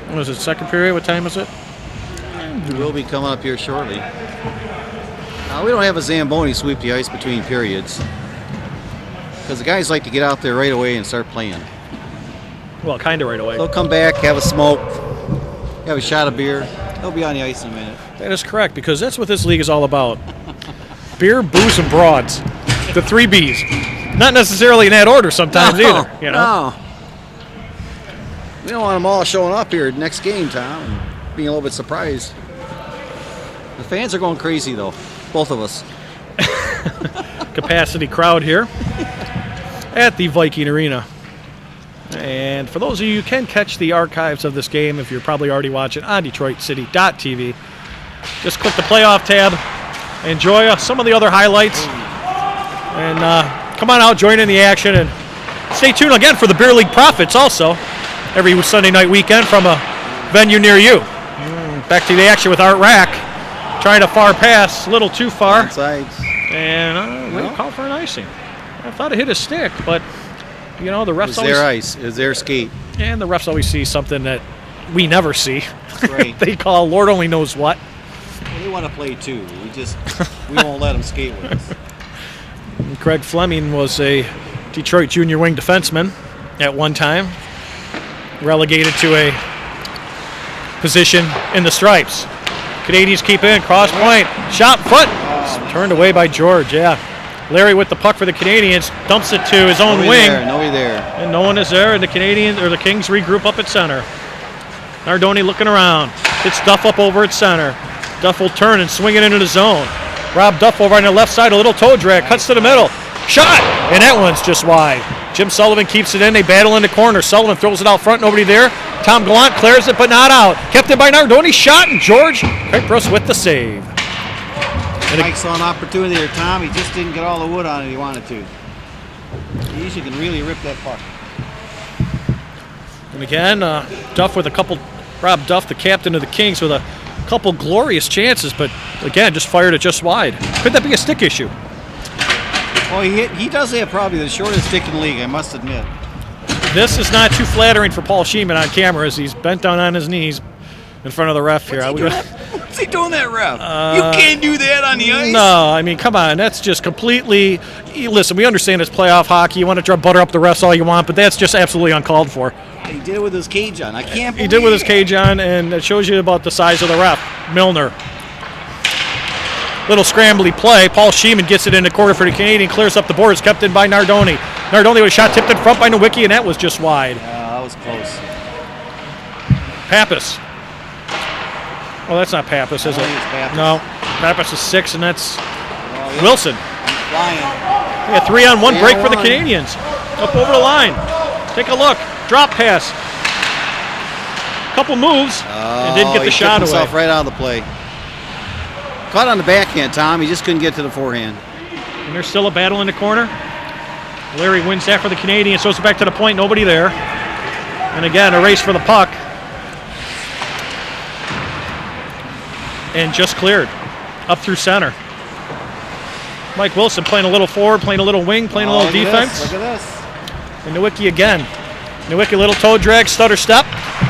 What was it, second period? What time is it? We'll be coming up here shortly. We don't have a Zamboni sweep the ice between periods because the guys like to get out there right away and start playing. Well, kind of right away. They'll come back, have a smoke, have a shot of beer. They'll be on the ice in a minute. That is correct, because that's what this league is all about. Beer, booze, and broads. The 3 Bs. Not necessarily in that order sometimes either. You know? No. We don't want them all showing up here next game, Tom, and being a little bit surprised. The fans are going crazy, though. Both of us. Capacity crowd here at the Viking Arena. And for those of you who can catch the archives of this game, if you're probably already watching on DetroitCity.tv, just click the playoff tab, enjoy some of the other highlights, and come on out, join in the action, and stay tuned again for the Beer League Profits also, every Sunday night weekend from a venue near you. Back to the action with Art Rack, trying a far pass, a little too far, and late call for an icing. I thought it hit a stick, but you know, the refs always... It was their ice. It was their skate. And the refs always see something that we never see. Right. They call Lord only knows what. Well, they want to play too. We won't let them skate with us. And Craig Fleming was a Detroit junior wing defenseman at one time, relegated to a position in the stripes. Canadians keep in, cross point, shot, foot, turned away by George, Larry with the puck for the Canadians, dumps it to his own wing. Nobody there. And no one is there, and the Canadians, or the Kings, regroup up at center. Nardoni looking around. Hits Duff up over at center. Duff will turn and swing it into the zone. Rob Duff over on the left side, a little toe drag, cuts to the middle. Shot! And that one's just wide. Jim Sullivan keeps it in. They battle in the corner. Sullivan throws it out front, nobody there. Tom Gallant clears it, but not out. Kept it by Nardoni, shot, and George Kuipers with the save. Mike saw an opportunity there, Tom. He just didn't get all the wood on it he wanted to. He usually can really rip that puck. And again, Duff with a couple, Rob Duff, the captain of the Kings, with a couple glorious chances, but again, just fired it just wide. Could that be a stick issue? Well, he does have probably the shortest stick in the league, I must admit. This is not too flattering for Paul Sheeman on camera as he's bent down on his knees in front of the ref here. What's he doing that, ref? You can't do that on the ice. No, I mean, come on. That's just completely... Listen, we understand it's playoff hockey. You want to butter up the refs all you want, but that's just absolutely uncalled for. He did it with his cage on. I can't believe He did with his cage on, and it shows you about the size of the ref. Milner. Little scrambly play. Paul Sheeman gets it in the corner for the Canadian, clears up the boards, kept in by Nardoni. Nardoni with a shot tipped in front by Nowicki, and that was just wide. That was close. Pappas. Well, that's not Pappas, is it? Pappas. No. Pappas is 6, and that's Wilson. Flying. Yeah, 3-on-1 break for the Canadians. Up over the line. Take a look. Drop pass. Couple moves, and didn't get the shot away. Himself right out of the play. Caught on the backhand, Tom. He just couldn't get to the forehand. And there's still a battle in the corner. Larry wins that for the Canadians, throws it back to the point. Nobody there. And again, a race for the puck. And just cleared up through center. Mike Wilson playing a little forward, playing a little wing, playing a little defense. Look at this. And Nowicki again. Nowicki, little toe drag, stutter step.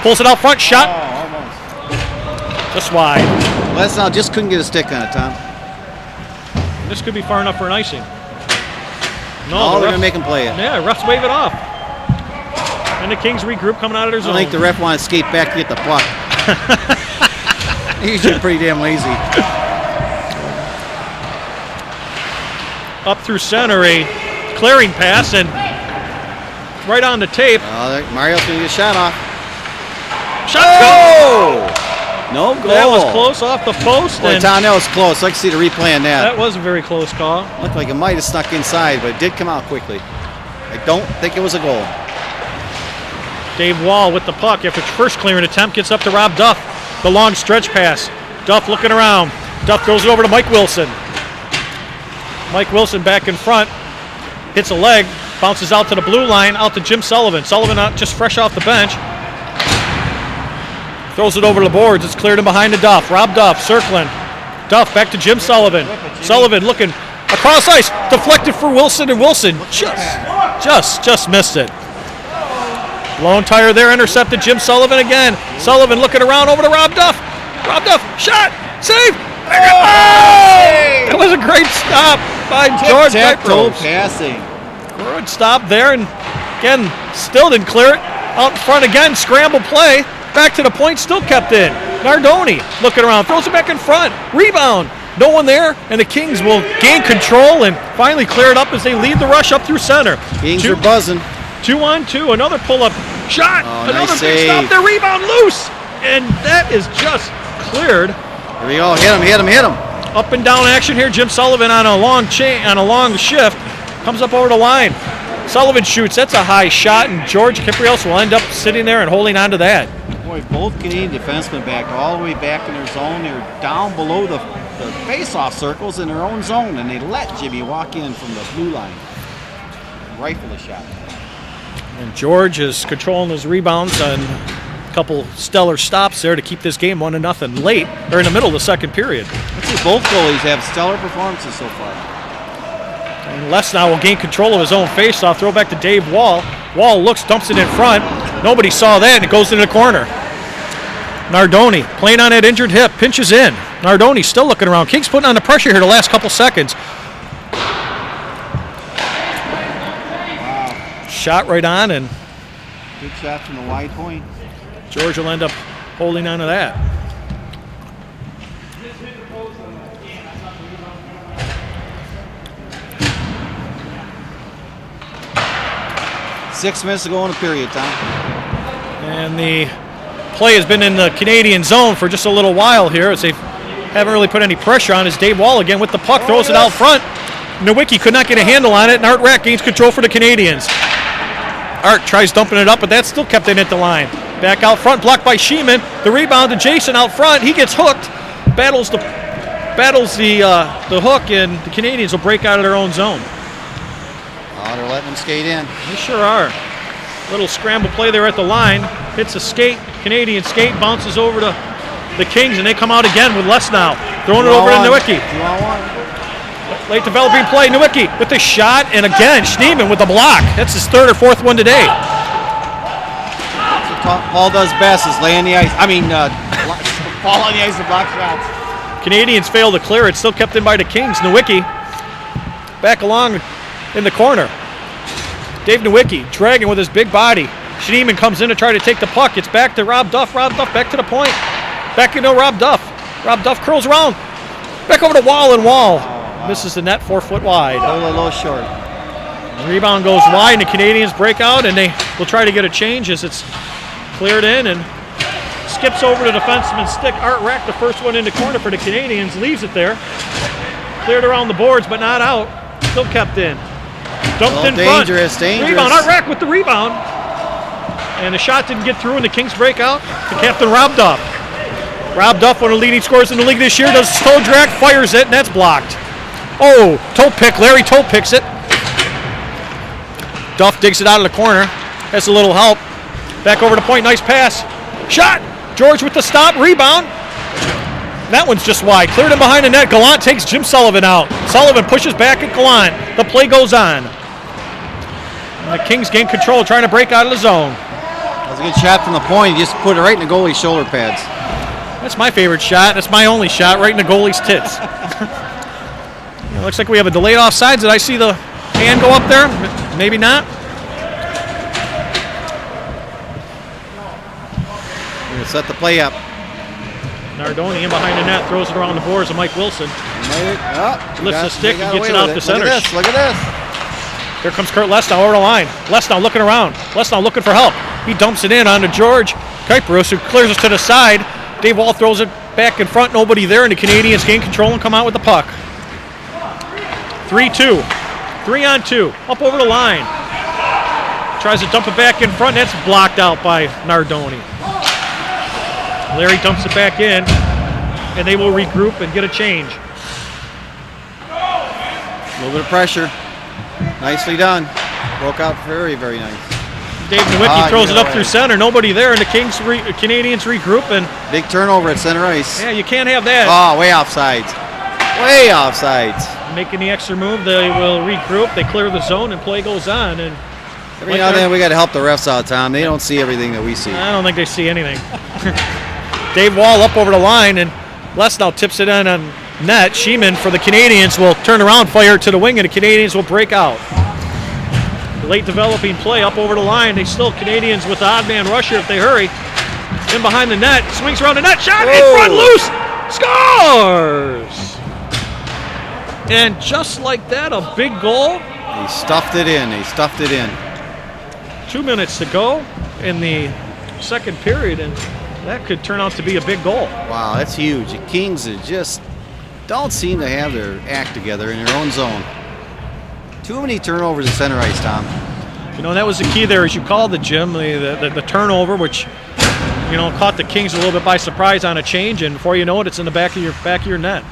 Pulls it out front, shot. Almost. Just wide. Let's now just couldn't get a stick on it, Tom. This could be far enough for an icing. No, they're going to make him play it. Yeah, refs wave it off. And the Kings regroup coming out of their zone. I think the ref wanted to skate back to get the puck. He's usually pretty damn lazy. Up through center, a clearing pass, and right on the tape. Mario's going to get a shot off. Shot go! No goal. That was close off the post. Boy, Tom, that was close. I'd like to see the replay on that. That was a very close call. Looked like it might have snuck inside, but it did come out quickly. I don't think it was a goal. Dave Wall with the puck after first clearing attempt gets up to Rob Duff. The long stretch pass. Duff looking around. Duff throws it over to Mike Wilson. Mike Wilson back in front. Hits a leg. Bounces out to the blue line. Out to Jim Sullivan. Sullivan out just fresh off the bench. Throws it over to the boards. It's cleared in behind the Duff. Rob Duff circling. Duff back to Jim Sullivan. Sullivan looking across ice. Deflected for Wilson, and Wilson just missed it. Lone tire there, intercepted. Jim Sullivan again. Sullivan looking around over to Rob Duff. Rob Duff, shot, save. Oh! It was a great stop by George Kuipers. Passing. Good stop there, and again, still didn't clear it. Out in front again, scramble play. Back to the point, still kept in. Nardoni looking around, throws it back in front. Rebound, no one there, and the Kings will gain control and finally clear it up as they lead the rush up through center. Kings are buzzing. 2-on-2, another pull-up shot. Another nice big save. stop there, rebound loose. And that is just cleared. Here we go, hit him. Up and down action here. Jim Sullivan on a long shift. Comes up over the line. Sullivan shoots. That's a high shot, and George Kiprios will end up sitting there and holding on to that. Boy, both Canadian defensemen backed all the way back in their zone. They're down below the face-off circles in their own zone, and they let Jimmy walk in from the blue line. Rifle the shot. And George is controlling his rebounds on a couple stellar stops there to keep this game 1-0 late, or in the middle of the second period. Let's see, both goalies have stellar performances so far. And Les now will gain control of his own faceoff. Throw back to Dave Wall. Wall looks, dumps it in front. Nobody saw that, and it goes into the corner. Nardoni playing on that injured hip, pinches in. Nardoni still looking around. Kings putting on the pressure here the last couple seconds. Wow. Shot right on, and Good shot from the wide point. George will end up holding on to that. Six minutes to go in the period, Tom. And the play has been in the Canadian zone for just a little while here as they haven't really put any pressure on. As Dave Wall again with the puck, throws it out front. Nowicki could not get a handle on it, and Art Rack gains control for the Canadians. Art tries dumping it up, but that's still kept in at the line. Back out front, blocked by Sheeman. The rebound to Jason out front. He gets hooked, battles the hook, and the Canadians will break out of their own zone. Oh, they're letting them skate in. They sure are. Little scramble play there at the line. Hits a skate, Canadian skate, bounces over to the Kings, and they come out again with Les now. Throwing it over to Nowicki. 2-on-1. Late developing play, Nowicki with the shot, and again, Schneeman with the block. That's his third or fourth one today. That's what Paul does best, is lay on the ice. Fall on the ice and block shots. Canadians fail to clear it, still kept in by the Kings. Nowicki back along in the corner. Dave Nowicki dragging with his big body. Schneeman comes in to try to take the puck. It's back to Rob Duff. Rob Duff back to the point. Back into Rob Duff. Rob Duff curls around. Back over to Wall, and Wall misses the net 4 foot wide. A little short. The rebound goes wide, and the Canadians break out, and they will try to get a change as it's cleared in and skips over to defenseman's stick. Art Rack, the first one in the corner for the Canadians, leaves it there. Cleared around the boards, but not out. Still kept in. Dumped in front. Dangerous. Rebound. Art Rack with the rebound. And the shot didn't get through, and the Kings break out to captain Rob Duff. Rob Duff, one of the leading scorers in the league this year, does toe drag, fires it, and that's blocked. Oh, toe pick. Larry toe picks it. Duff digs it out of the corner. Has a little help. Back over to point. Nice pass. Shot. George with the stop. Rebound. That one's just wide. Cleared him behind the net. Gallant takes Jim Sullivan out. Sullivan pushes back at Gallant. The play goes on. And the Kings gain control, trying to break out of the zone. That was a good shot from the point. He just put it right in the goalie's shoulder pads. That's my favorite shot. That's my only shot, right in the goalie's tits. It looks like we have a delayed offsides. Did I see the hand go up there? Maybe not. We're going to set the play up. Nardoni in behind the net, throws it around the boards of Mike Wilson. Lifts the stick and gets it out to center. Look at this. Here comes Kurt Lesnow over the line. Lesnow looking around. Lesnow looking for help. He dumps it in onto George Kuipers, who clears it to the side. Dave Wall throws it back in front. Nobody there, and the Canadians gain control and come out with the puck. 3-2. 3-on-2. Up over the line. Tries to dump it back in front. That's blocked out by Nardoni. Larry dumps it back in, and they will regroup and get a change. A little bit of pressure. Nicely done. Broke out very, very nice. Dave Nowicki throws it up through center. Nobody there, and the Canadians regroup. And big turnover at center ice. Yeah, you can't have that. Oh, way offsides. Way offsides. Making the extra move, they will regroup. They clear the zone, and play goes on. And Every now and then we got to help the refs out, Tom. They don't see everything that we see. I don't think they see anything. Dave Wall up over the line, and Les now tips it in on net. Sheeman for the Canadians will turn around, fire it to the wing, and the Canadians will break out. Late developing play up over the line. They still Canadians with the odd man rusher if they hurry. In behind the net, swings around the net, shot in front, loose, scores! And just like that, a big goal. He stuffed it in. 2 minutes to go in the second period, and that could turn out to be a big goal. Wow, that's huge. The Kings just don't seem to have their act together in their own zone. Too many turnovers in center ice, Tom. You know, that was the key there, as you called it, Jim, the turnover, which, you know, caught the Kings a little bit by surprise on a change, and before you know it, it's in the back of your net.